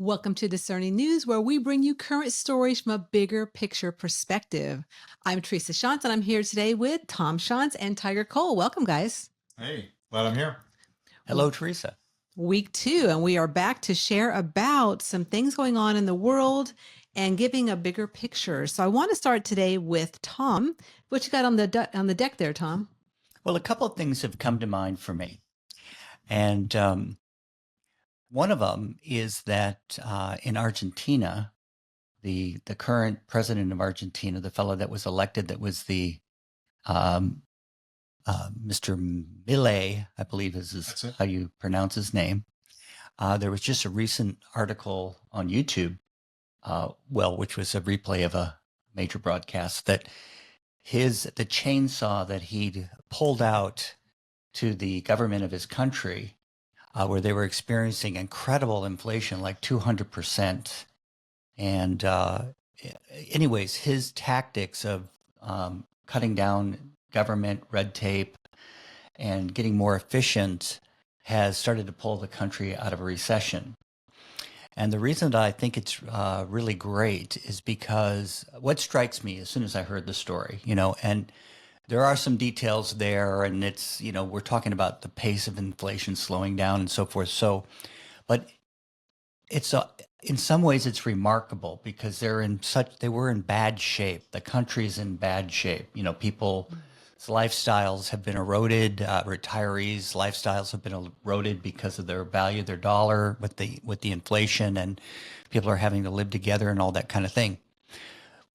Welcome to Discerning News, where we bring you current stories from a bigger picture perspective. I'm Teresa Shantz, and I'm here today with Tom Shantz and Tiger Coll. Welcome, guys. Hey, glad I'm here. Hello, Teresa. Week two, and we are back to share about some things going on in the world and giving a bigger picture. So I want to start today with Tom. What you got on the deck there, Tom? Well, a couple of things have come to mind for me. And one of them is that in Argentina, the current president of Argentina, the fellow that was elected, that was the um, Mr. Milei, I believe is how you pronounce his name. There was just a recent article on YouTube, which was a replay of a major broadcast, that the chainsaw that he'd pulled out to the government of his country, where they were experiencing incredible inflation, like 200%. And anyways, his tactics of cutting down government red tape and getting more efficient has started to pull the country out of a recession. And the reason that I think it's really great is because what strikes me as soon as I heard the story, and there are some details there, and it's, we're talking about the pace of inflation slowing down and so forth. So, but it's in some ways it's remarkable because they were in bad shape. The country's in bad shape. People's lifestyles have been eroded. Retirees' lifestyles have been eroded because of their value, their dollar with the inflation, and people are having to live together and all that kind of thing,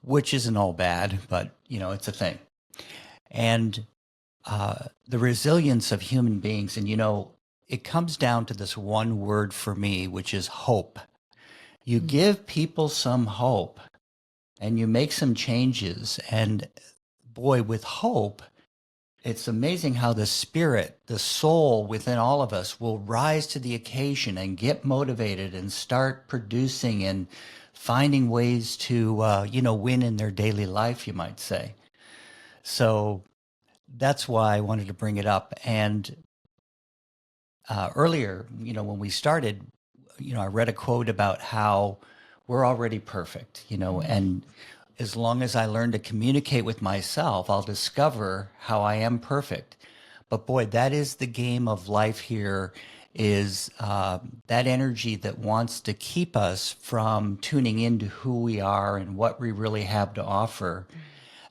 which isn't all bad, but it's a thing. And the resilience of human beings, and it comes down to this one word for me, which is hope. You give people some hope and you make some changes, and boy, with hope, it's amazing how the spirit, the soul within all of us will rise to the occasion and get motivated and start producing and finding ways to, win in their daily life, you might say. So that's why I wanted to bring it up. And earlier, when we started, I read a quote about how we're already perfect, and as long as I learn to communicate with myself, I'll discover how I am perfect. But boy, that is the game of life here, is that energy that wants to keep us from tuning into who we are and what we really have to offer,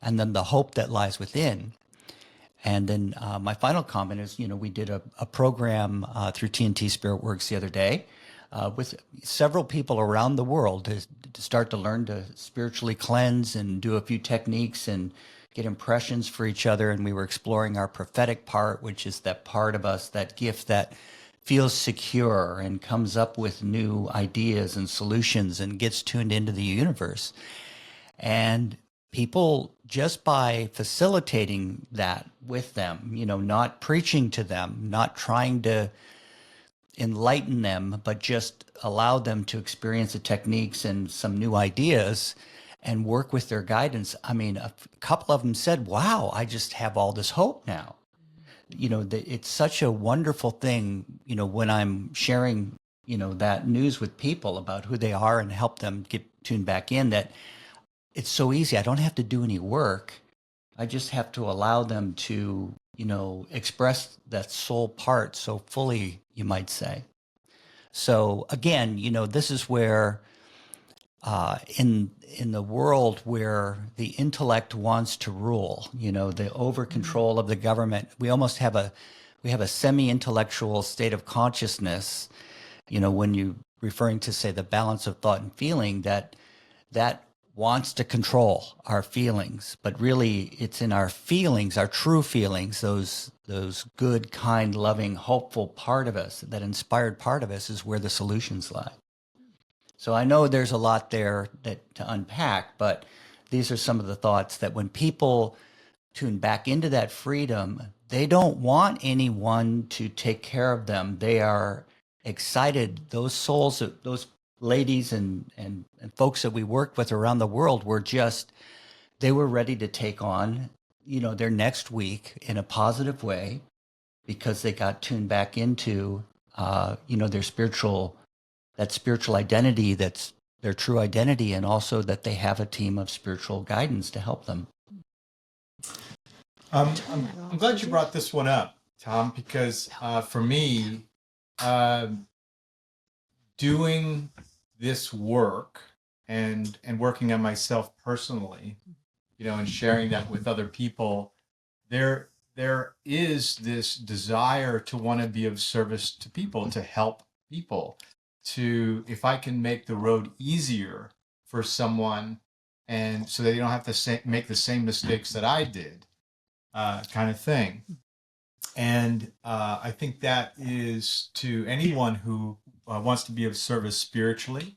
and then the hope that lies within. And then my final comment is, we did a program through TNTSpiritWorks the other day with several people around the world to start to learn to spiritually cleanse and do a few techniques and get impressions for each other. And we were exploring our prophetic part, which is that part of us, that gift that feels secure and comes up with new ideas and solutions and gets tuned into the universe. And people, just by facilitating that with them, not preaching to them, not trying to enlighten them, but just allow them to experience the techniques and some new ideas and work with their guidance. I mean, a couple of them said, wow, I just have all this hope now. It's such a wonderful thing, when I'm sharing, that news with people about who they are and help them get tuned back in, that it's so easy. I don't have to do any work. I just have to allow them to, express that soul part so fully, you might say. So again, this is where in the world where the intellect wants to rule, the over control of the government, we have a semi-intellectual state of consciousness, when you referring to, say, the balance of thought and feeling, that wants to control our feelings, but really it's in our feelings, our true feelings, those good, kind, loving, hopeful part of us, that inspired part of us, is where the solutions lie. So I know there's a lot there to unpack, but these are some of the thoughts that when people tune back into that freedom, they don't want anyone to take care of them. They are excited. Those souls, those ladies and folks that we worked with around the world they were ready to take on, their next week in a positive way, because they got tuned back into, their spiritual, that spiritual identity that's their true identity, and also that they have a team of spiritual guidance to help them. I'm glad you brought this one up, Tom, because for me, doing this work and working on myself personally, and sharing that with other people, there is this desire to want to be of service to people, to help people, if I can make the road easier for someone, and so they don't have to make the same mistakes that I did, kind of thing. And I think that is to anyone who wants to be of service spiritually.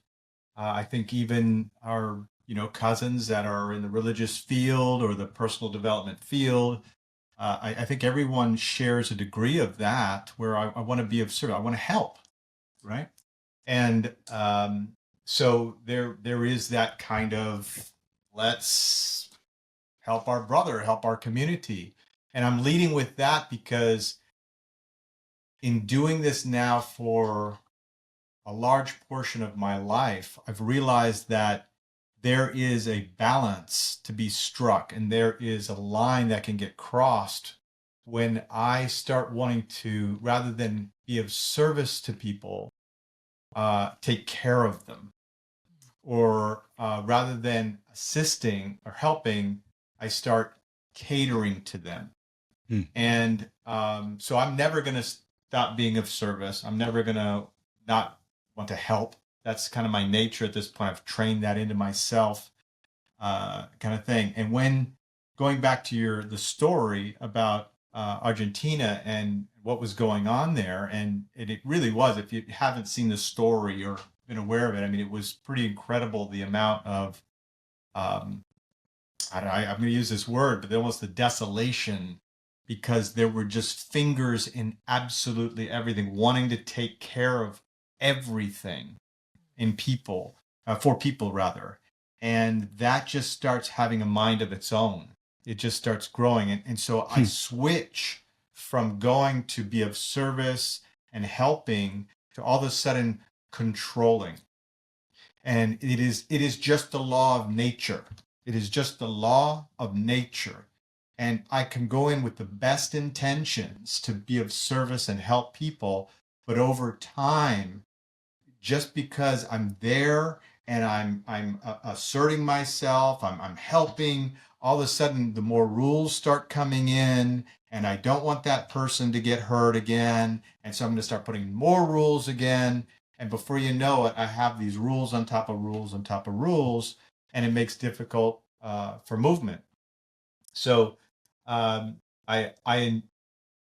I think even our cousins that are in the religious field or the personal development field, I think everyone shares a degree of that, where I want to be of service. I want to help, right? And so there is that kind of, let's help our brother, help our community. And I'm leading with that because in doing this now for a large portion of my life, I've realized that there is a balance to be struck, and there is a line that can get crossed when I start wanting to, rather than be of service to people, take care of them. Or rather than assisting or helping, I start catering to them. And so I'm never going to stop being of service. I'm never going to not want to help. That's kind of my nature at this point. I've trained that into myself, kind of thing. And when going back to the story about Argentina and what was going on there, and it really was, if you haven't seen the story or been aware of it, I mean, it was pretty incredible, the amount of, I'm going to use this word, but almost the desolation, because there were just fingers in absolutely everything, wanting to take care of everything in people, for people rather. And that just starts having a mind of its own. It just starts growing. And so I switch from going to be of service and helping to all of a sudden controlling. And it is just the law of nature. It is just the law of nature. And I can go in with the best intentions to be of service and help people, but over time, just because I'm there and I'm asserting myself, I'm helping, all of a sudden the more rules start coming in, and I don't want that person to get hurt again, and so I'm going to start putting more rules again, and before you know it, I have these rules on top of rules on top of rules, and it makes it difficult for movement. So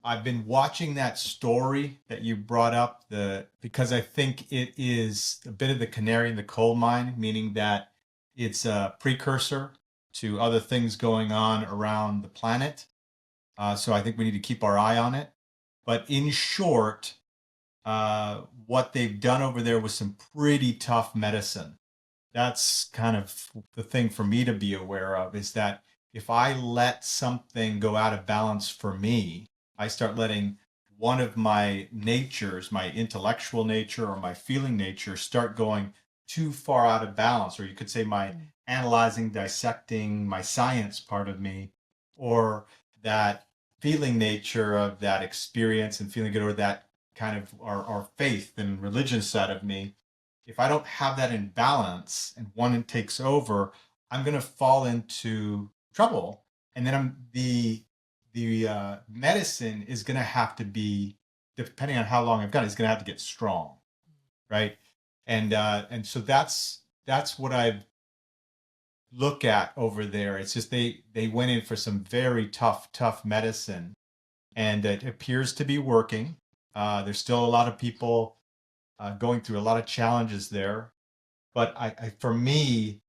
I've been watching that story that you brought up, because I think it is a bit of the canary in the coal mine, meaning that it's a precursor to other things going on around the planet. So I think we need to keep our eye on it. But in short, what they've done over there was some pretty tough medicine. That's kind of the thing for me to be aware of, is that if I let something go out of balance for me, I start letting one of my natures, my intellectual nature or my feeling nature, start going too far out of balance. Or you could say my analyzing, dissecting, my science part of me, or that feeling nature of that experience and feeling good, or that kind of our faith and religion side of me. If I don't have that in balance and one takes over, I'm going to fall into trouble. And then the medicine is going to have to be, depending on how long I've got, it's going to have to get strong, right? And so that's what I look at over there. It's just they went in for some very tough medicine, and it appears to be working. There's still a lot of people going through a lot of challenges there, but I for me,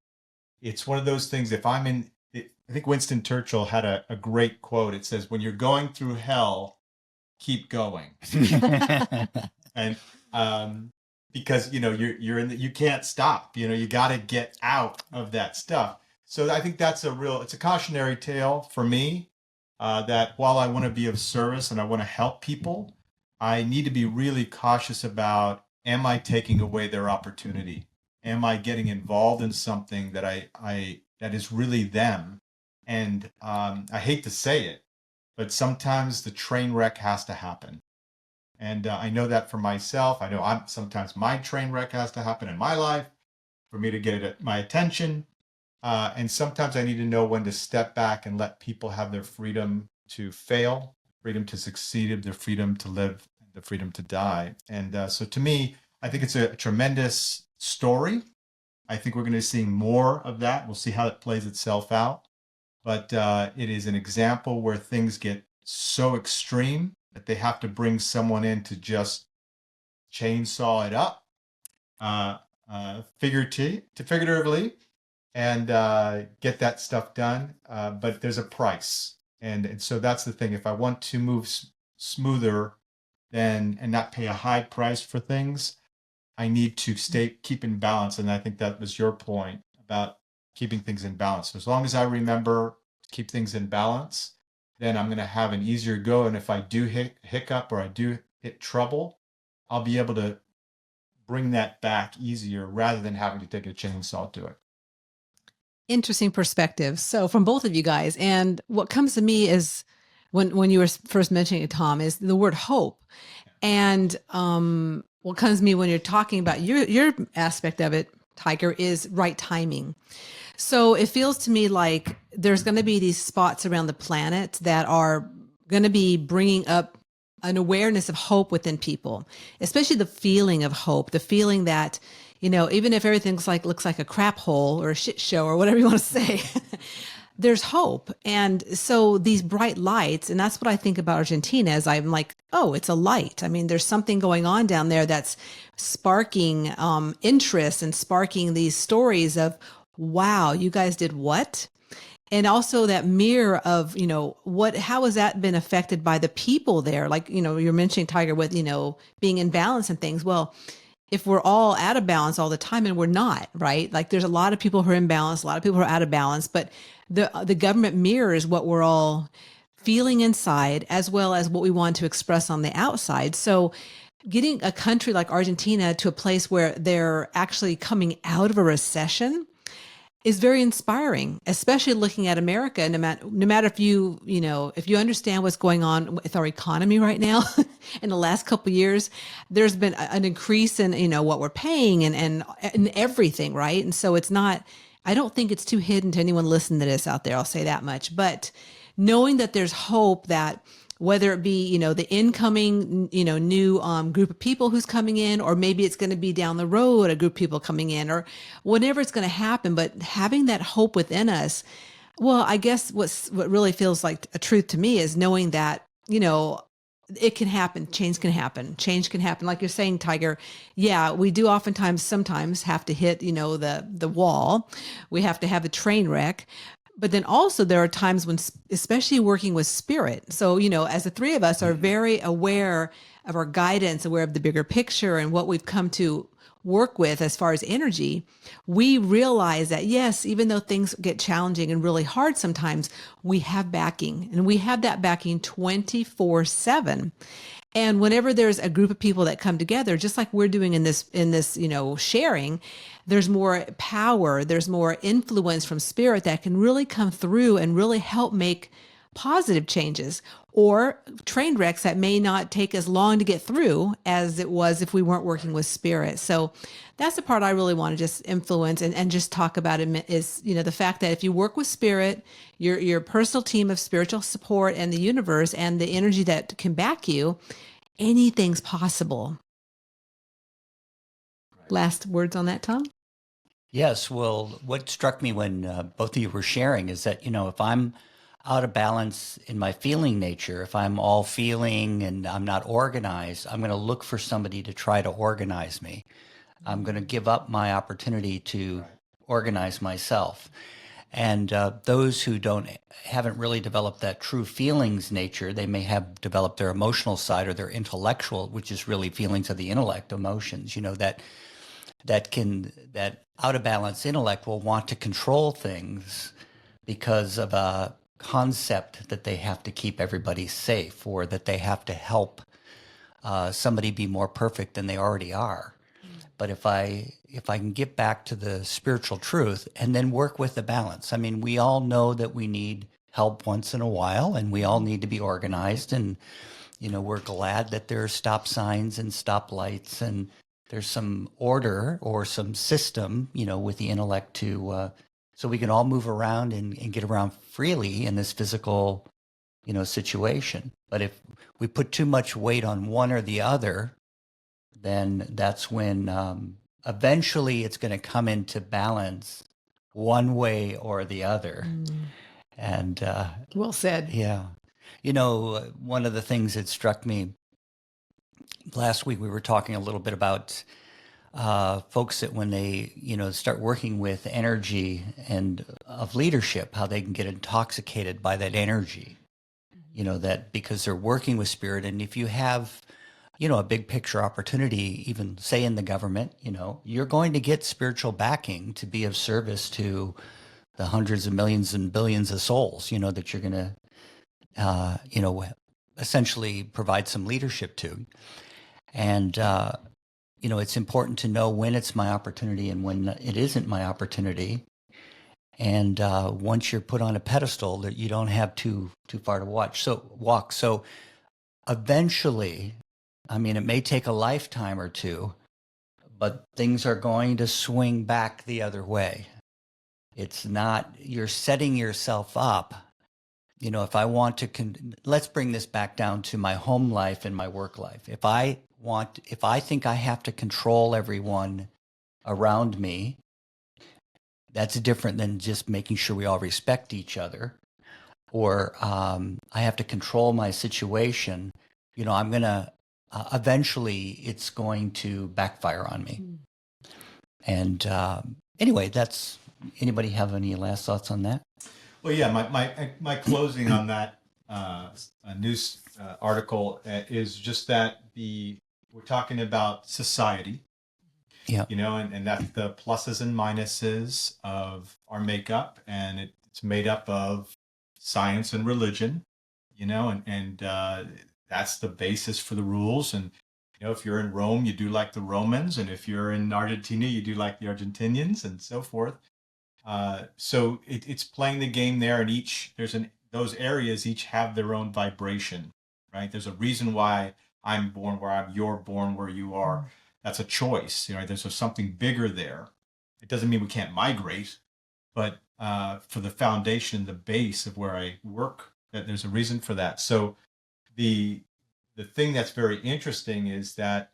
it's one of those things. If I'm in, I think Winston Churchill had a great quote. It says, "When you're going through hell, keep going." And because you're in you can't stop. You got to get out of that stuff. So I think that's it's a cautionary tale for me, that while I want to be of service and I want to help people, I need to be really cautious about am I taking away their opportunity? Am I getting involved in something that that is really them? And I hate to say it, but sometimes the train wreck has to happen. And I know that for myself. I know sometimes my train wreck has to happen in my life for me to get my attention. And sometimes I need to know when to step back and let people have their freedom to fail, freedom to succeed, their freedom to live, the freedom to die. And so to me, I think it's a tremendous story. I think we're going to see more of that. We'll see how it plays itself out. But it is an example where things get so extreme that they have to bring someone in to just chainsaw it up, figuratively, and get that stuff done. But there's a price. And so that's the thing. If I want to move smoother and not pay a high price for things, I need to keep in balance. And I think that was your point about keeping things in balance. So as long as I remember to keep things in balance, then I'm going to have an easier go. And if I do hiccup or I do hit trouble, I'll be able to bring that back easier rather than having to take a chainsaw to it. Interesting perspective. So from both of you guys, and what comes to me is when you were first mentioning it, Tom, is the word hope. And what comes to me when you're talking about your aspect of it, Tiger, is right timing. So it feels to me like there's going to be these spots around the planet that are going to be bringing up an awareness of hope within people, especially the feeling of hope, the feeling that, even if everything looks like a crap hole or a shit show or whatever you want to say, there's hope. And so these bright lights, and that's what I think about Argentina, is I'm like, oh, it's a light. I mean, there's something going on down there that's sparking interest and sparking these stories of, wow, you guys did what? And also that mirror of, how has that been affected by the people there? Like, you're mentioning, Tiger, with, being in balance and things. Well, if we're all out of balance all the time, and we're not, right? Like there's a lot of people who are in balance, a lot of people who are out of balance, but the government mirrors what we're all feeling inside, as well as what we want to express on the outside. So getting a country like Argentina to a place where they're actually coming out of a recession is very inspiring, especially looking at America. No matter if you understand what's going on with our economy right now, in the last couple of years, there's been an increase in, what we're paying and everything, right? And so I don't think it's too hidden to anyone listening to this out there. I'll say that much. But knowing that there's hope, that whether it be, the incoming, new group of people who's coming in, or maybe it's going to be down the road, a group of people coming in, or whatever it's going to happen, but having that hope within us. Well, I guess what really feels like a truth to me is knowing that, it can happen. Change can happen. Like you're saying, Tiger. Yeah, we do sometimes have to hit, the wall. We have to have a train wreck. But then also there are times when, especially working with spirit. So, as the three of us are very aware of our guidance, aware of the bigger picture and what we've come to work with as far as energy, we realize that, yes, even though things get challenging and really hard sometimes, we have backing, and we have that backing 24/7. And whenever there's a group of people that come together, just like we're doing in this, sharing, there's more power, there's more influence from spirit that can really come through and really help make positive changes, or train wrecks that may not take as long to get through as it was if we weren't working with spirit. So that's the part I really want to just influence and just talk about it, is, the fact that if you work with spirit, your personal team of spiritual support and the universe and the energy that can back you, anything's possible. Last words on that, Tom? Yes. Well, what struck me when both of you were sharing is that, if I'm out of balance in my feeling nature, if I'm all feeling and I'm not organized, I'm going to look for somebody to try to organize me. I'm going to give up my opportunity to organize myself. And those who haven't really developed that true feelings nature, they may have developed their emotional side or their intellectual, which is really feelings of the intellect, emotions, that out of balance intellect will want to control things because of a concept that they have to keep everybody safe, or that they have to help somebody be more perfect than they already are. But if I can get back to the spiritual truth and then work with the balance. I mean, we all know that we need help once in a while, and we all need to be organized. And we're glad that there are stop signs and stop lights, and there's some order or some system, with the intellect to so we can all move around and get around freely in this physical, situation. But if we put too much weight on one or the other, then that's when eventually it's going to come into balance one way or the other. And well said. yeah. One of the things that struck me last week, we were talking a little bit about folks that when they, start working with energy and of leadership, how they can get intoxicated by that energy, that because they're working with spirit. And if you have, a big picture opportunity, even say in the government, you're going to get spiritual backing to be of service to the hundreds of millions and billions of souls, that you're going to, essentially provide some leadership to. And, it's important to know when it's my opportunity and when it isn't my opportunity. And once you're put on a pedestal, that you don't have too far to walk. So eventually, I mean, it may take a lifetime or two, but things are going to swing back the other way. It's not, you're setting yourself up. If I want to, let's bring this back down to my home life and my work life. If I think I have to control everyone around me, that's different than just making sure we all respect each other. Or I have to control my situation. I'm going to, eventually it's going to backfire on me. And anyway, anybody have any last thoughts on that? Well, yeah, my closing on that news article is just that we're talking about society, yeah, and that's the pluses and minuses of our makeup, and it's made up of science and religion, and that's the basis for the rules. And if you're in Rome, you do like the Romans, and if you're in Argentina, you do like the Argentinians, and so forth. So it's playing the game there, and those areas each have their own vibration, right? There's a reason why I'm born where you're born where you are. That's a choice, there's something bigger there. It doesn't mean we can't migrate, but for the foundation, the base of where I work, that there's a reason for that. So the thing that's very interesting is that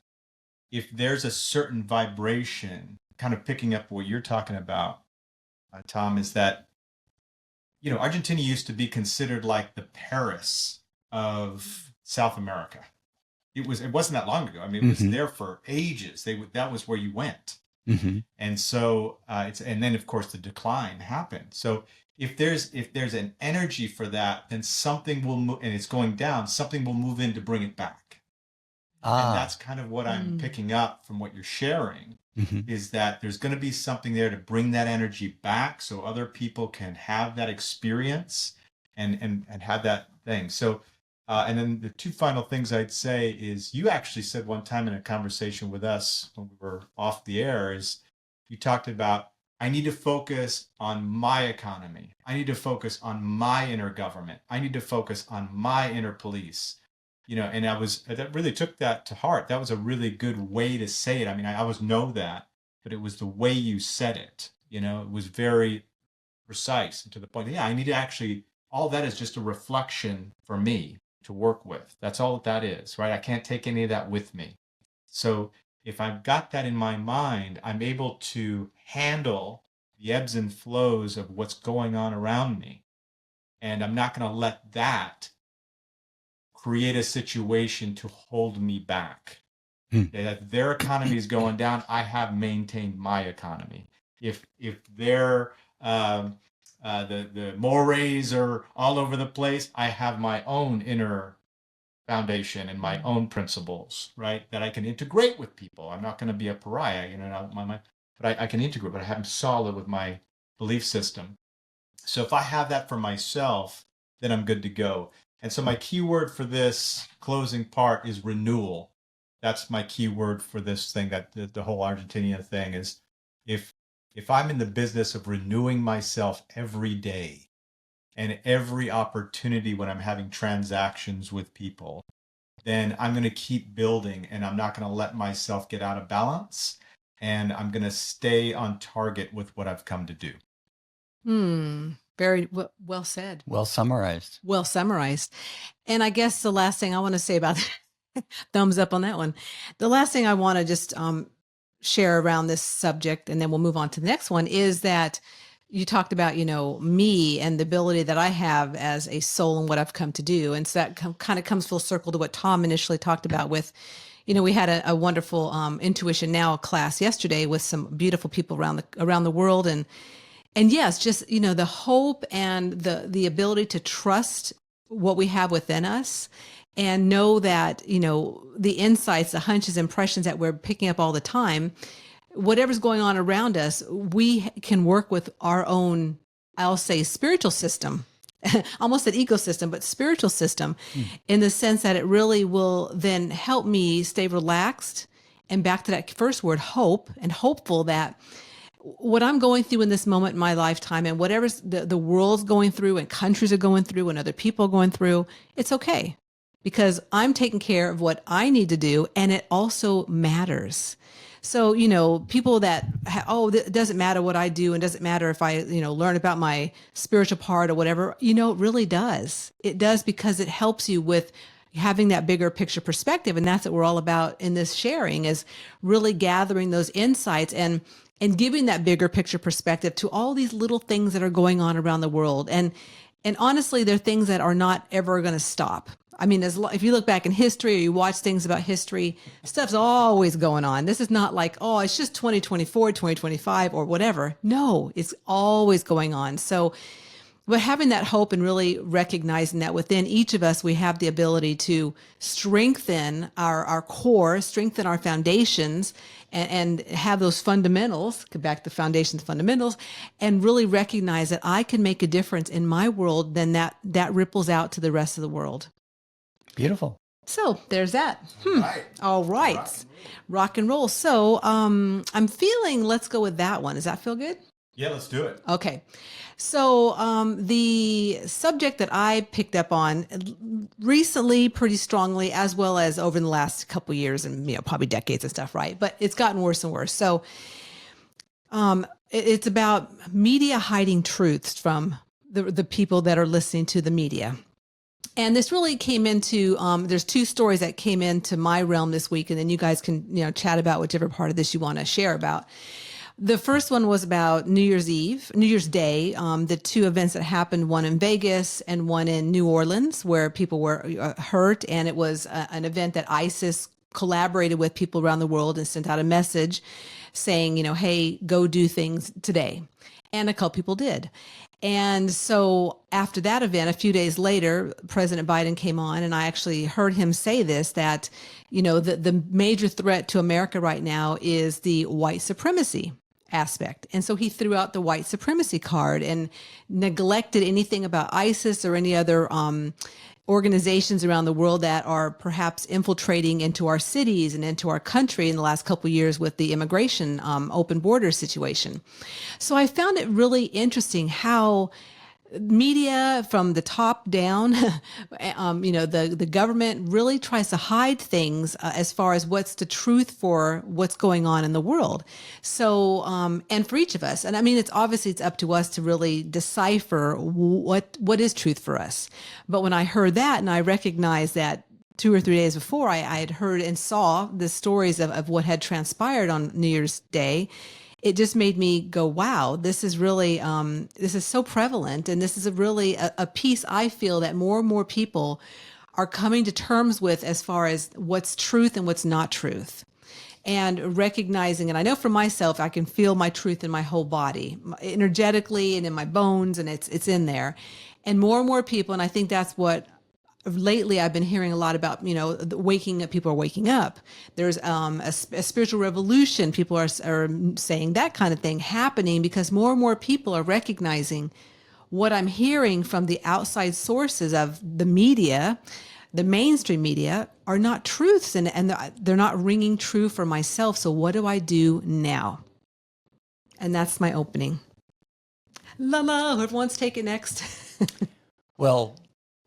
if there's a certain vibration, kind of picking up what you're talking about, Tom, is that, Argentina used to be considered like the Paris of South America. It wasn't that long ago. I mean, it was there for ages. That was where you went. And so and then of course the decline happened. So if there's an energy for that, then something will move, and it's going down, something will move in to bring it back. And that's kind of what I'm picking up from what you're sharing. Is that there's going to be something there to bring that energy back so other people can have that experience and have that thing. So, and then the two final things I'd say is, you actually said one time in a conversation with us when we were off the air, is you talked about, I need to focus on my economy. I need to focus on my inner government. I need to focus on my inner police. And that really took that to heart. That was a really good way to say it. I mean, I always know that, but it was the way you said it. It was very precise and to the point. Yeah, I need to actually, all that is just a reflection for me to work with. That's all that is, right? I can't take any of that with me. So if I've got that in my mind, I'm able to handle the ebbs and flows of what's going on around me. And I'm not going to let that create a situation to hold me back. If their economy is going down, I have maintained my economy. If their the mores are all over the place, I have my own inner foundation and my own principles, right? That I can integrate with people. I'm not going to be a pariah, but I can integrate, but I am solid with my belief system. So if I have that for myself, then I'm good to go. And so my key word for this closing part is renewal. that's my key word for this thing, that the whole Argentina thing is, if I'm in the business of renewing myself every day and every opportunity when I'm having transactions with people, then I'm going to keep building, and I'm not going to let myself get out of balance, and I'm going to stay on target with what I've come to do. Very well said. Well summarized. Well summarized. And I guess the last thing I want to say about thumbs up on that one. The last thing I want to just share around this subject, and then we'll move on to the next one, is that you talked about, me and the ability that I have as a soul and what I've come to do. And so that kind of comes full circle to what Tom initially talked about with, we had a wonderful Intuition Now class yesterday with some beautiful people around the world. And yes, just, the hope and the ability to trust what we have within us and know that, the insights, the hunches, impressions that we're picking up all the time, whatever's going on around us, we can work with our own, I'll say, spiritual system, almost an ecosystem, but spiritual system, in the sense that it really will then help me stay relaxed. And back to that first word, hope, and hopeful that what I'm going through in this moment in my lifetime, and whatever the world's going through and countries are going through and other people are going through, it's okay, because I'm taking care of what I need to do, and it also matters. So, people that, it doesn't matter what I do, and doesn't matter if I, learn about my spiritual part or whatever, it really does. It does, because it helps you with having that bigger picture perspective. And that's what we're all about in this sharing, is really gathering those insights and giving that bigger picture perspective to all these little things that are going on around the world. And honestly, they're things that are not ever going to stop. I mean, if you look back in history or you watch things about history, stuff's always going on. This is not like, it's just 2024, 2025 or whatever. No, it's always going on. So, but having that hope and really recognizing that within each of us, we have the ability to strengthen our core, strengthen our foundations, and have those fundamentals, go back to foundations, fundamentals, and really recognize that I can make a difference in my world, then that ripples out to the rest of the world. Beautiful. So there's that. All right. Rock and roll. So I'm feeling, let's go with that one. Does that feel good? Yeah, let's do it. Okay. So the subject that I picked up on recently pretty strongly, as well as over the last couple of years and, probably decades and stuff, right? But it's gotten worse and worse. So it's about media hiding truths from the people that are listening to the media. And this really came into, there's two stories that came into my realm this week, and then you guys can, chat about whichever part of this you want to share about. The first one was about New Year's Day, the two events that happened, one in Vegas and one in New Orleans, where people were hurt. And it was an event that ISIS collaborated with people around the world and sent out a message saying, hey, go do things today. And a couple people did. And so after that event, a few days later, President Biden came on, and I actually heard him say this, that, the major threat to America right now is the white supremacy aspect. And so he threw out the white supremacy card and neglected anything about ISIS or any other organizations around the world that are perhaps infiltrating into our cities and into our country in the last couple of years with the immigration open border situation. So I found it really interesting how media from the top down, the government really tries to hide things as far as what's the truth for what's going on in the world. So, and for each of us, and I mean, it's up to us to really decipher what is truth for us. But when I heard that, and I recognized that 2 or 3 days before, I had heard and saw the stories of what had transpired on New Year's Day, it just made me go, wow, this is really, this is so prevalent. And this is a piece I feel that more and more people are coming to terms with as far as what's truth and what's not truth. And recognizing, and I know for myself, I can feel my truth in my whole body, energetically and in my bones, and it's in there. And more people, and I think that's what lately I've been hearing a lot about, waking up, people are waking up. There's a spiritual revolution. People are saying that kind of thing happening because more and more people are recognizing what I'm hearing from the outside sources of the media the mainstream media are not truths, and they're not ringing true for myself. So what do I do now? And that's my opening. La la, everyone's take it next. Well,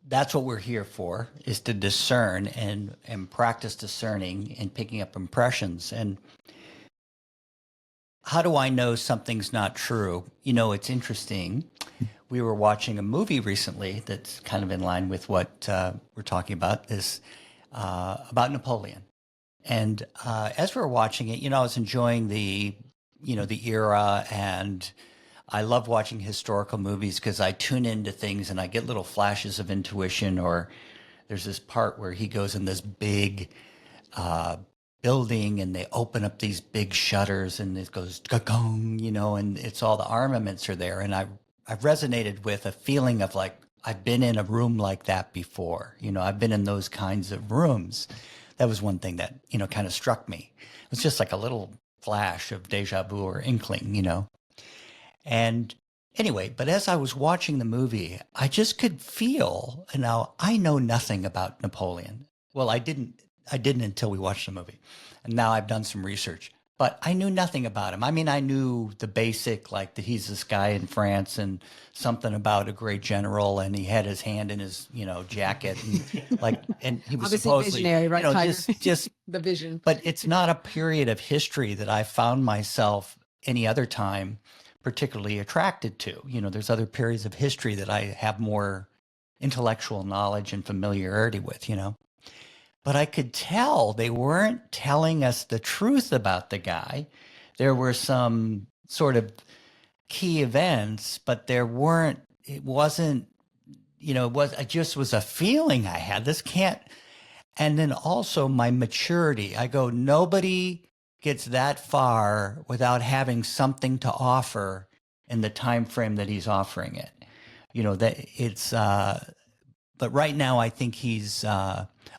that's what we're here for, is to discern and practice discerning and picking up impressions. And how do I know something's not true? You know, it's interesting. We were watching a movie recently that's kind of in line with what we're talking about, this about Napoleon. And as we were watching it, you know, I was enjoying the era, and I love watching historical movies because I tune into things and I get little flashes of intuition. Or there's this part where he goes in this big building and they open up these big shutters and it goes gong, you know, and it's all the armaments are there. And I've resonated with a feeling of like, I've been in a room like that before. You know, I've been in those kinds of rooms. That was one thing that, you know, kind of struck me. It was just like a little flash of deja vu or inkling, you know. And anyway, but as I was watching the movie, I just could feel, and now I know nothing about Napoleon. Well, I didn't until we watched the movie. And now I've done some research, but I knew nothing about him. I mean, I knew the basic, like that he's this guy in France and something about a great general, and he had his hand in his, you know, jacket, and like, and he was Obviously supposedly, visionary, right, you know, Tiger? just The vision. but it's not a period of history that I found myself any other time particularly attracted to. You know, there's other periods of history that I have more intellectual knowledge and familiarity with, you know. But I could tell they weren't telling us the truth about the guy. There were some sort of key events, but it wasn't, you know, it just was a feeling I had. This can't. And then also my maturity. I go, nobody gets that far without having something to offer in the time frame that he's offering it. You know, that it's but right now I think he's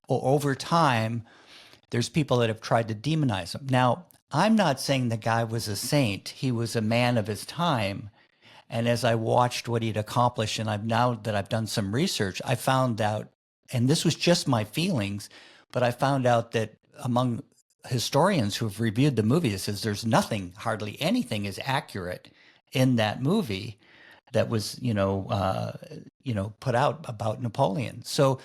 over time there's people that have tried to demonize him. Now, I'm not saying the guy was a saint. He was a man of his time. And as I watched what he'd accomplished, and now that I've done some research, I found out, and this was just my feelings, but I found out that among historians who have reviewed the movie, it says there's hardly anything is accurate in that movie that was, put out about Napoleon. So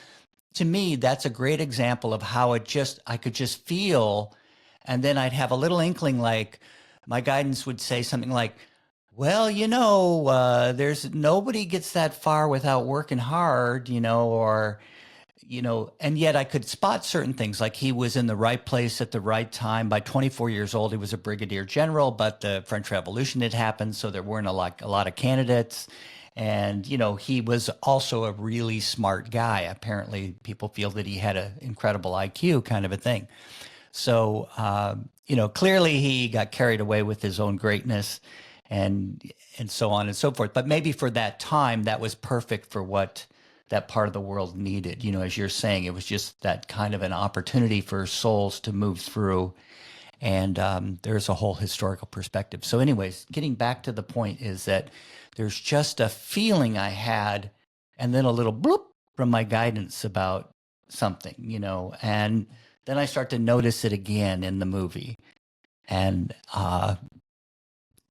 to me, that's a great example of how I could just feel, and then I'd have a little inkling, like my guidance would say something like, well, there's nobody gets that far without working hard, or, and yet I could spot certain things, like he was in the right place at the right time. By 24 years old, he was a brigadier general, but the French Revolution had happened, so there weren't a lot of candidates. And, he was also a really smart guy. Apparently, people feel that he had an incredible IQ, kind of a thing. So, clearly he got carried away with his own greatness and so on and so forth. But maybe for that time, that was perfect for what that part of the world needed. As you're saying, it was just that kind of an opportunity for souls to move through. And there's a whole historical perspective. So anyways, getting back to the point is that there's just a feeling I had, and then a little bloop from my guidance about something, and then I start to notice it again in the movie. And,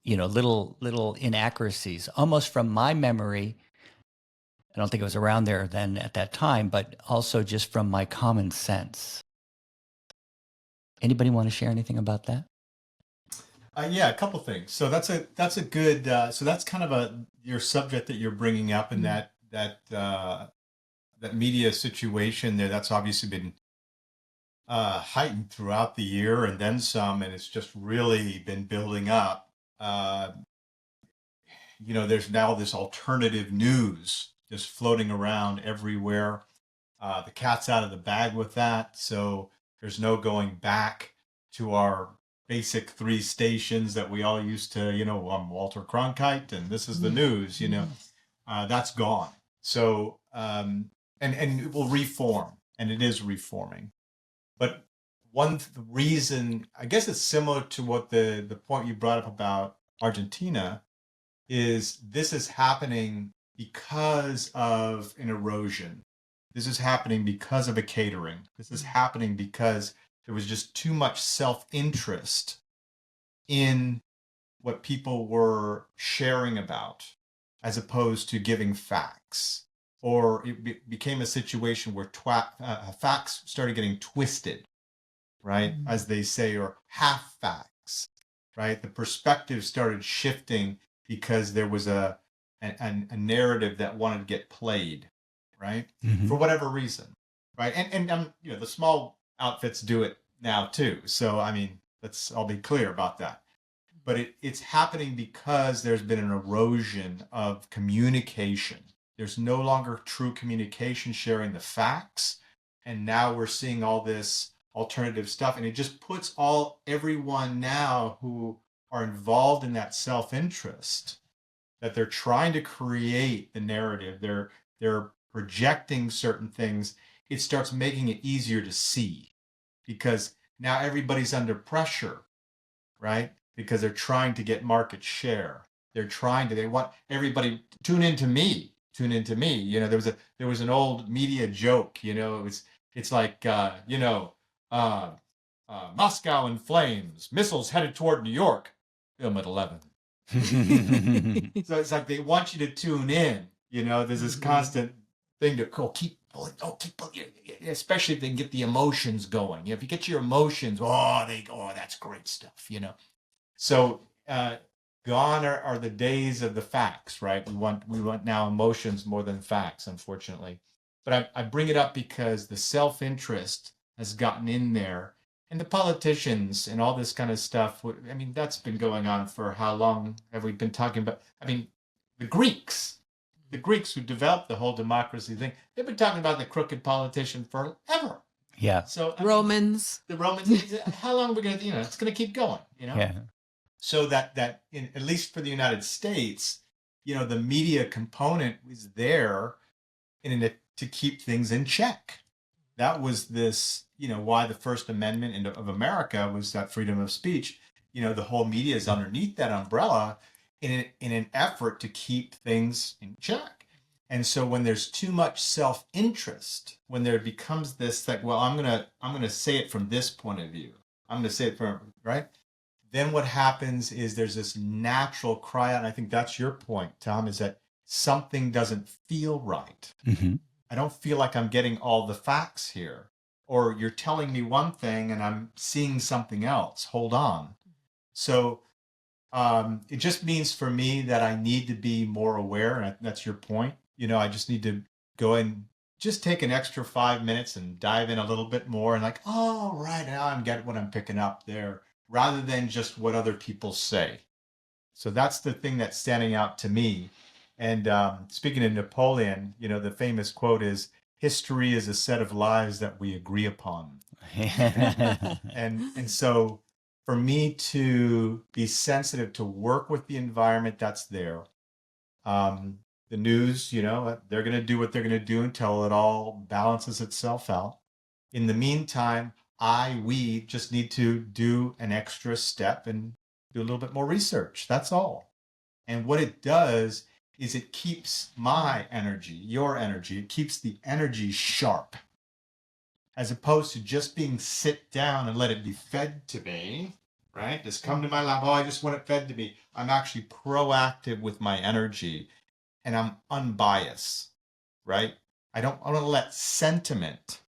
little inaccuracies, almost from my memory. I don't think it was around there then at that time, but also just from my common sense. Anybody want to share anything about that? Yeah, a couple things. So that's a good. So that's kind of your subject that you're bringing up, and that media situation there. That's obviously been heightened throughout the year, and then some, and it's just really been building up. There's now this alternative news just floating around everywhere. The cat's out of the bag with that, so there's no going back to our basic 3 stations that we all used to, I'm Walter Cronkite and this is the news, that's gone. So, and it will reform, and it is reforming. But one reason, I guess it's similar to what the point you brought up about Argentina, is this is happening because of an erosion. This is happening because of a catering. This is happening because there was just too much self-interest in what people were sharing about, as opposed to giving facts. Or it became a situation where facts started getting twisted, right? As they say, or half facts, right? The perspective started shifting because there was a narrative that wanted to get played, right? For whatever reason, right? And the small outfits do it now too. So, I mean, let's all be clear about that. But it's happening because there's been an erosion of communication. There's no longer true communication sharing the facts. And now we're seeing all this alternative stuff. And it just puts everyone now who are involved in that self-interest, that they're trying to create the narrative, they're projecting certain things. It starts making it easier to see because now everybody's under pressure, right? Because they're trying to get market share. They want everybody to tune into me. You know, there was an old media joke, you know, it's like, Moscow in flames, missiles headed toward New York, film at 11. So it's like they want you to tune in, you know, there's this constant thing to keep pulling, especially if they can get the emotions going. You know, if you get your emotions, that's great stuff, you know. So gone are the days of the facts, right? We want now emotions more than facts, unfortunately. But I bring it up because the self-interest has gotten in there, and the politicians and all this kind of stuff. I mean, that's been going on for how long have we been talking about? I mean, the Greeks who developed the whole democracy thing, they've been talking about the crooked politician forever. Yeah. So the Romans, how long are we going to, it's going to keep going, you know? Yeah. So that at least for the United States, you know, the media component was there to keep things in check. That was this, you know, why the First Amendment of America was that freedom of speech. You know, the whole media is underneath that umbrella in an effort to keep things in check. And so when there's too much self-interest, when there becomes this like, well, I'm gonna say it from this point of view. I'm gonna say it from right. Then what happens is there's this natural cry out, and I think that's your point, Tom, is that something doesn't feel right. I don't feel like I'm getting all the facts here. Or you're telling me one thing and I'm seeing something else. Hold on. So it just means for me that I need to be more aware, and that's your point. You know, I just need to go and just take an extra 5 minutes and dive in a little bit more and like, oh, right, now I'm getting what I'm picking up there, rather than just what other people say. So that's the thing that's standing out to me. And speaking of Napoleon, you know, the famous quote is, history is a set of lies that we agree upon. And so for me to be sensitive, to work with the environment that's there, the news, you know, they're going to do what they're going to do until it all balances itself out. In the meantime, we just need to do an extra step and do a little bit more research. That's all. And what it does is it keeps my energy, your energy, it keeps the energy sharp, as opposed to just being sit down and let it be fed to me, right? Just come to my lap. Oh, I just want it fed to me. I'm actually proactive with my energy and I'm unbiased, right? I don't let sentiment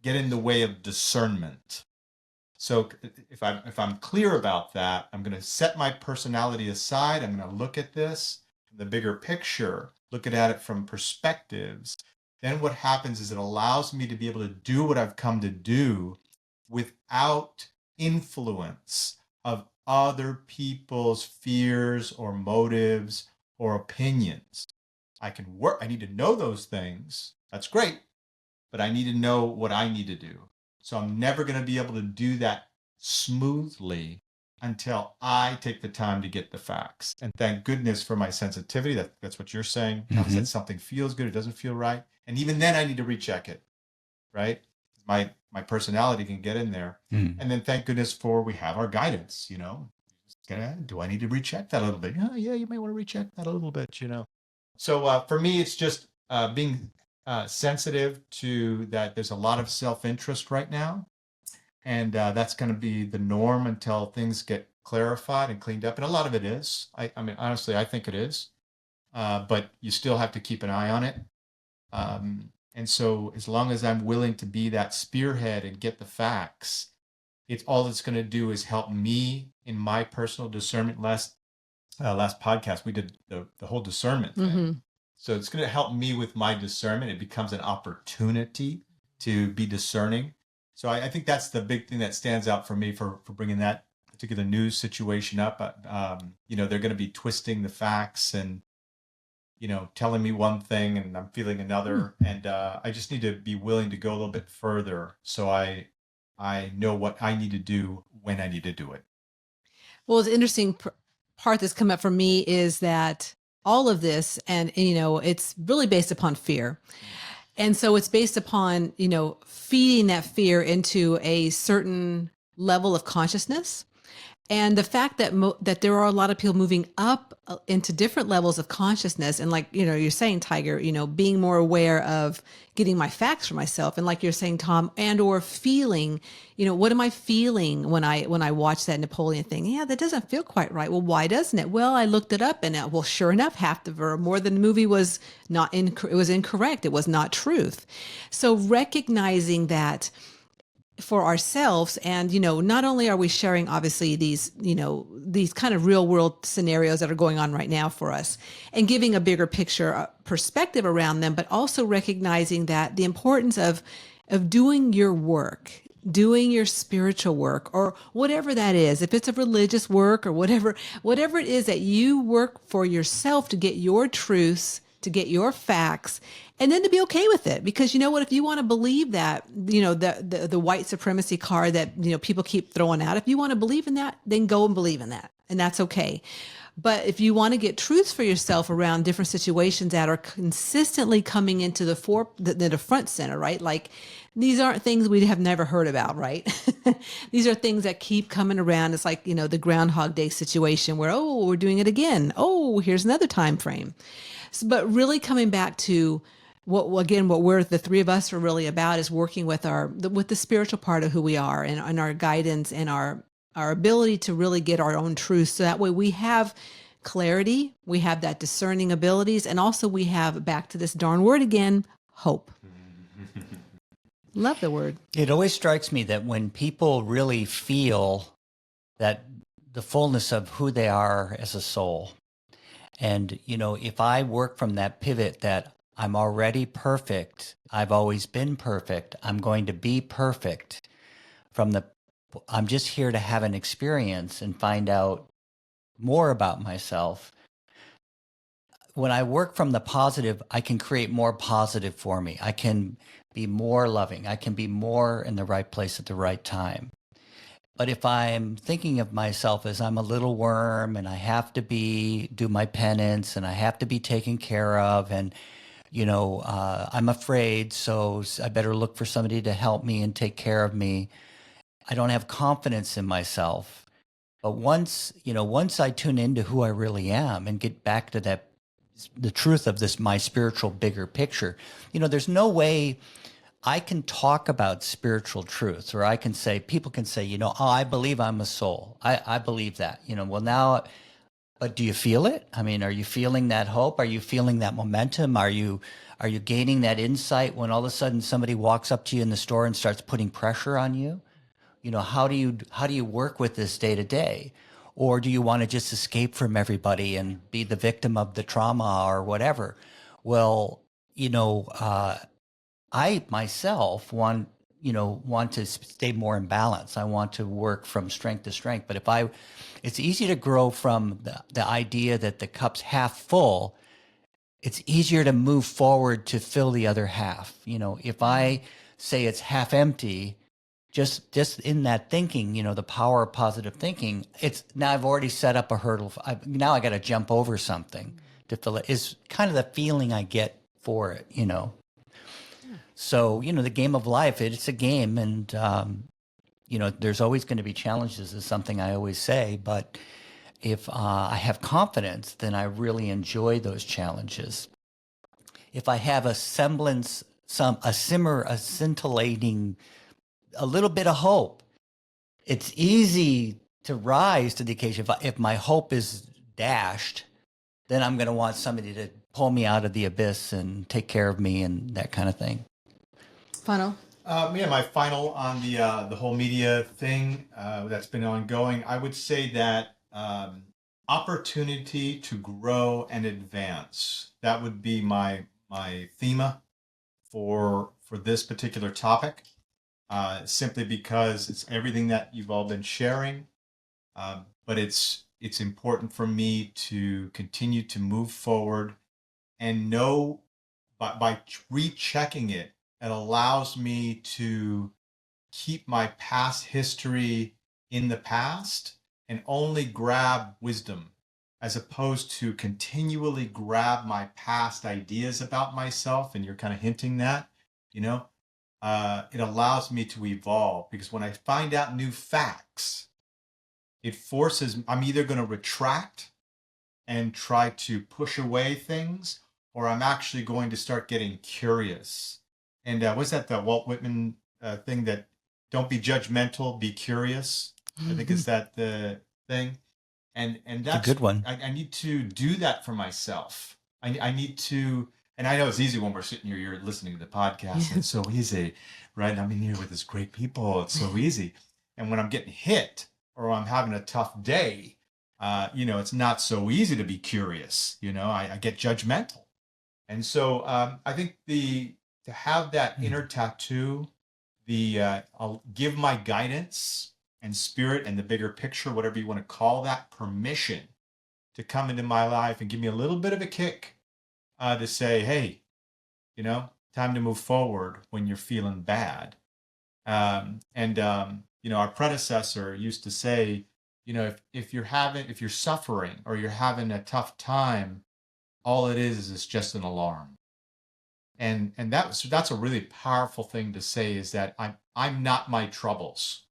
get in the way of discernment. So if I'm clear about that, I'm going to set my personality aside. I'm going to look at this, the bigger picture, look at it from perspectives. Then what happens is it allows me to be able to do what I've come to do without influence of other people's fears or motives or opinions. I can work. I need to know those things. That's great. But I need to know what I need to do. So I'm never going to be able to do that smoothly until I take the time to get the facts. And thank goodness for my sensitivity. That's what you're saying. That something feels good, it doesn't feel right. And even then I need to recheck it, right? My personality can get in there. And then thank goodness we have our guidance, you know. Do I need to recheck that a little bit? Yeah, you may want to recheck that a little bit, you know. So for me, it's just being sensitive to that. There's a lot of self-interest right now, and that's going to be the norm until things get clarified and cleaned up. And a lot of it is. I mean, honestly, I think it is. But you still have to keep an eye on it. And so as long as I'm willing to be that spearhead and get the facts, it's all it's going to do is help me in my personal discernment. Last podcast, we did the whole discernment thing. Mm-hmm. So it's going to help me with my discernment. It becomes an opportunity to be discerning. So I think that's the big thing that stands out for me for bringing that particular news situation up. They're going to be twisting the facts and, telling me one thing and I'm feeling another. And I just need to be willing to go a little bit further so I know what I need to do when I need to do it. Well, the interesting part that's come up for me is that all of this, and it's really based upon fear. And so it's based upon, feeding that fear into a certain level of consciousness. And the fact that that there are a lot of people moving up into different levels of consciousness, and like you're saying, Tiger, being more aware of getting my facts for myself, and like you're saying, Tom, and or feeling, what am I feeling when I watch that Napoleon thing? Yeah, that doesn't feel quite right. Well, why doesn't it? Well, I looked it up, and well, sure enough, more than the movie was not it was incorrect. It was not truth. So recognizing that for ourselves, and not only are we sharing obviously these kind of real world scenarios that are going on right now for us and giving a bigger picture perspective around them, but also recognizing that the importance of doing your work, doing your spiritual work, or whatever that is, if it's a religious work or whatever it is that you work for yourself to get your truths, to get your facts, and then to be okay with it. Because you know what, if you want to believe that, the white supremacy card that, people keep throwing out, if you want to believe in that, then go and believe in that. And that's okay. But if you want to get truths for yourself around different situations that are consistently coming into the front center, right? Like these aren't things we have never heard about, right? These are things that keep coming around. It's like, the Groundhog Day situation where, oh, we're doing it again. Oh, here's another time frame. But really coming back to what we're the three of us are really about is working with the spiritual part of who we are, and our guidance and our ability to really get our own truth. So that way we have clarity, we have that discerning abilities, and also we have, back to this darn word again, hope. Love the word. It always strikes me that when people really feel that the fullness of who they are as a soul, and, if I work from that pivot that I'm already perfect, I've always been perfect, I'm going to be perfect, I'm just here to have an experience and find out more about myself. When I work from the positive, I can create more positive for me. I can be more loving. I can be more in the right place at the right time. But if I'm thinking of myself as I'm a little worm and I have to do my penance and I have to be taken care of, and, I'm afraid, so I better look for somebody to help me and take care of me, I don't have confidence in myself. But once I tune into who I really am and get back to the truth of my spiritual bigger picture, there's no way I can talk about spiritual truths, or I can say, people can say, oh, I believe I'm a soul. I believe that, well now, but do you feel it? I mean, are you feeling that hope? Are you feeling that momentum? Are you gaining that insight when all of a sudden somebody walks up to you in the store and starts putting pressure on you? How do you work with this day to day? Or do you want to just escape from everybody and be the victim of the trauma or whatever? Well, I myself want to stay more in balance. I want to work from strength to strength. But it's easy to grow from the idea that the cup's half full. It's easier to move forward to fill the other half. If I say it's half empty, just in that thinking, the power of positive thinking, now I've already set up a hurdle. Now I got to jump over something to fill it, is kind of the feeling I get for it, So, the game of life, it's a game, and, there's always going to be challenges, is something I always say. But if I have confidence, then I really enjoy those challenges. if I have a semblance, a simmer, a scintillating, a little bit of hope, it's easy to rise to the occasion. If my hope is dashed, then I'm going to want somebody to pull me out of the abyss and take care of me and that kind of thing. Funnel. Yeah, my final on the whole media thing that's been ongoing. I would say that opportunity to grow and advance. That would be my theme for this particular topic. Simply because it's everything that you've all been sharing, but it's important for me to continue to move forward and know by rechecking it, it allows me to keep my past history in the past and only grab wisdom, as opposed to continually grab my past ideas about myself. And you're kind of hinting that, you know, it allows me to evolve, because when I find out new facts, it forces, I'm either going to retract and try to push away things, or I'm actually going to start getting curious. And was that the Walt Whitman thing that don't be judgmental, be curious? I think is that the thing. And that's a good one. I need to do that for myself. I need to, and I know it's easy when we're sitting here, you're listening to the podcast, and it's so easy, right? I'm in here with this great people. It's so easy. And when I'm getting hit or I'm having a tough day, it's not so easy to be curious. I get judgmental. And so I think to have that inner tattoo, I'll give my guidance and spirit and the bigger picture, whatever you want to call that, permission to come into my life and give me a little bit of a kick to say, hey, time to move forward when you're feeling bad. Our predecessor used to say, if you're suffering or you're having a tough time, all it is just an alarm. And that's a really powerful thing to say, is that I'm not my troubles,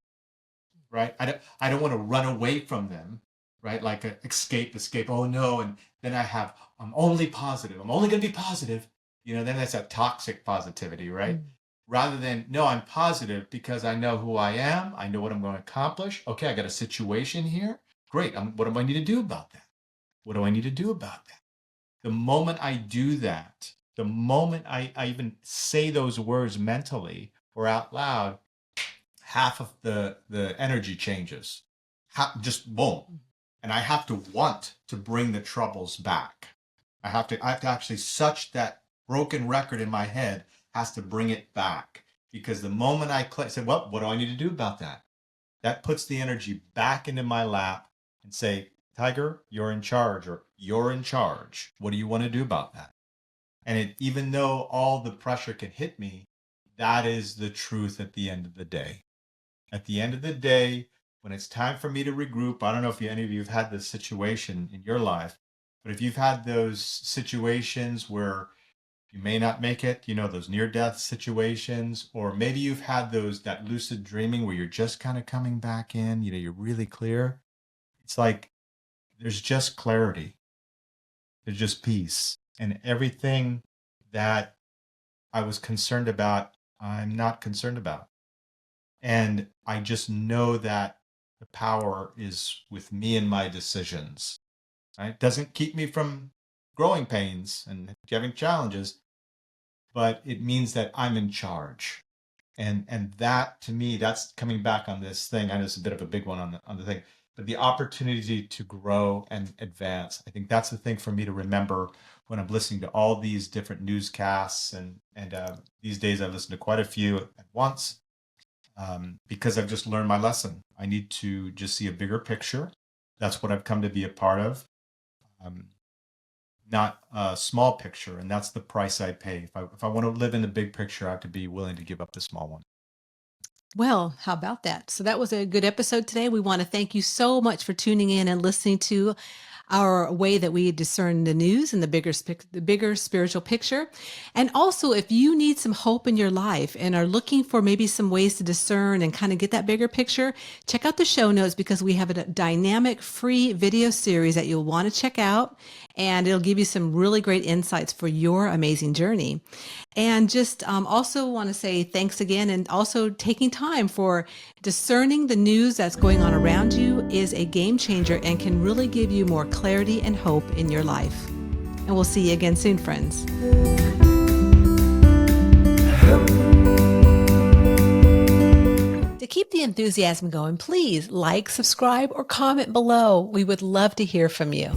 right? I don't want to run away from them, right? Like escape. Oh no. And then I'm only positive. I'm only going to be positive. Then that's that toxic positivity, right? Mm. Rather than, no, I'm positive because I know who I am. I know what I'm going to accomplish. Okay, I got a situation here. Great. What do I need to do about that? What do I need to do about that? The moment I do that, the moment I even say those words mentally or out loud, half of the energy changes. Just boom. And I have to want to bring the troubles back. I have to actually, such that broken record in my head has to bring it back. Because the moment I say, well, what do I need to do about that? That puts the energy back into my lap and say, Tiger, you're in charge, or you're in charge. What do you want to do about that? And even though all the pressure can hit me, that is the truth at the end of the day. At the end of the day, when it's time for me to regroup, I don't know if any of you have had this situation in your life, but if you've had those situations where you may not make it, those near-death situations, or maybe you've had that lucid dreaming where you're just kind of coming back in, you're really clear. It's like there's just clarity. There's just peace. And everything that I was concerned about, I'm not concerned about. And I just know that the power is with me and my decisions. Right? It doesn't keep me from growing pains and having challenges, but it means that I'm in charge. And that, to me, that's coming back on this thing. I know it's a bit of a big one on the thing, but the opportunity to grow and advance. I think that's the thing for me to remember when I'm listening to all these different newscasts. And these days I listen to quite a few at once because I've just learned my lesson. I need to just see a bigger picture. That's what I've come to be a part of. Not a small picture. And that's the price I pay. If I want to live in the big picture, I have to be willing to give up the small one. Well, how about that? So that was a good episode today. We want to thank you so much for tuning in and listening to our way that we discern the news and the bigger spiritual picture. And also, if you need some hope in your life and are looking for maybe some ways to discern and kind of get that bigger picture, check out the show notes, because we have a dynamic free video series that you'll want to check out. and it'll give you some really great insights for your amazing journey. And just also want to say thanks again, and also taking time for discerning the news that's going on around you is a game changer and can really give you more clarity and hope in your life. And we'll see you again soon, friends. To keep the enthusiasm going, please like, subscribe, or comment below. We would love to hear from you.